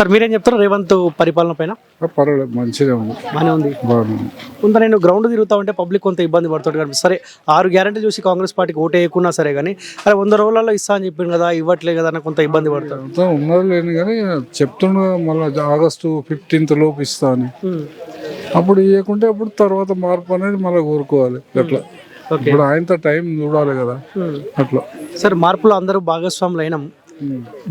Sir మీరేం చెప్తారు రేవంత్ పరిపాలన పైన? పర్వాలేదు, మంచిగా ఉంది, బాగానే ఉంది. బాగుంది. కొంత నేను గ్రౌండ్ తిరుగుతా ఉంటే పబ్లిక్ కొంత ఇబ్బంది పడుతుంది కానీ సరే 6 గ్యారెంటీ చూసి కాంగ్రెస్ పార్టీకి ఓటు వేయకున్నా సరే కానీ అరే 100 రోజులలో ఇస్తా అని చెప్పింది కదా ఇవ్వట్లే కదా అని కొంత ఇబ్బంది పడతారు. అంతా ఉన్నది లేని కానీ చెప్తుండ మళ్ళీ ఆగస్టు 15th లోపు ఇస్తా అని. అప్పుడు ఇవ్వకుంటే అప్పుడు తర్వాత మార్పు అనేది మళ్ళీ కోరుకోవాలి. అట్లా ఇప్పుడు ఆయనతో టైం చూడాలి కదా అట్లా. సార్ మార్పులో అందరూ భాగస్వాములు అయినాం.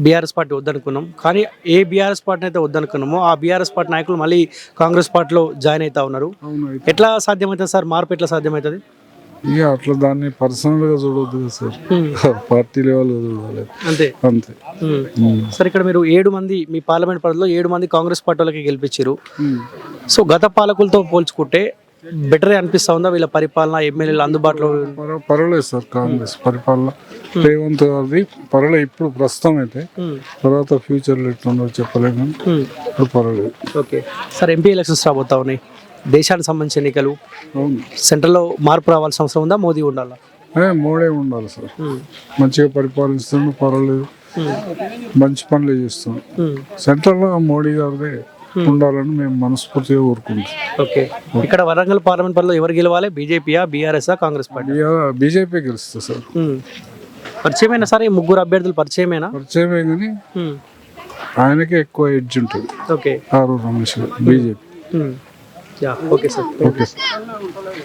బీఆర్ఎస్ పార్టీ వద్దనుకున్నాం కానీ ఏ బీఆర్ఎస్ పార్టీని అయితే వద్దనుకున్నామో ఆ బీఆర్ఎస్ పార్టీ నాయకులు మళ్ళీ కాంగ్రెస్ పార్టీలో జాయిన్ అవుతా ఉన్నారు. ఎట్లా సాధ్యమవుతుంది సార్ మార్పు? ఎట్లా సాధ్యమవుతుంది? ఇక అట్లా దాన్ని పర్సనల్ గా చూడవద్దు కదా సార్, పార్టీ లెవెల్ చూడాలి అంతే అంతే. సార్ ఇక్కడ మీరు 7 మంది మీ పార్లమెంట్ పరిధిలో 7 మంది కాంగ్రెస్ పార్టీ వాళ్ళకి గెలిపించారు. సో గత పాలకులతో పోల్చుకుంటే బెటరే అనిపిస్తా ఉందా వీళ్ళ పరిపాలన? ఎమ్మెల్యేలు అందుబాటులో? పర్వాలేదు సార్, కాంగ్రెస్ పరిపాలన రేవంత్ గారిది పర్వాలేదు ఇప్పుడు ప్రస్తుతం అయితే. తర్వాత ఫ్యూచర్ లో ఎట్లుండో చెప్పలేము, ఇప్పుడు పర్వాలేదు. ఓకే సార్, ఎంపీ ఎలక్షన్స్ రాబోతా ఉన్నాయి, దేశానికి సంబంధించిన ఎన్నికలు. అవును, సెంట్రల్లో మార్పు రావాల్సిన అవసరం ఉందా? మోదీ ఉండాలా? మోడే ఉండాలి సార్, మంచిగా పరిపాలిస్తున్నాడు, పర్వాలేదు, మంచి పనులు చేస్తున్నాం. సెంట్రల్లో మోడీ గారిదే ఉండాలని మేము మనస్ఫూర్తిగా కోరుకుంటాం. ఓకే, ఇక్కడ వరంగల్ పార్లమెంట్ పరిధిలో ఎవరు గెలవాలి? బీజేపీయా, బీఆర్ఎస్, కాంగ్రెస్ పార్టీ? బీజేపీ గెలుస్తుంది సార్. పరిచయమేనా సార్ ఈ ముగ్గురు అభ్యర్థులు? పరిచయమేనా? పరిచయమే కానీ ఆయనకే ఎక్కువ ఎడ్జ్ ఉంటుంది. ఓకే, ఆరు Ramesh BJP. Okay sir. Okay sir.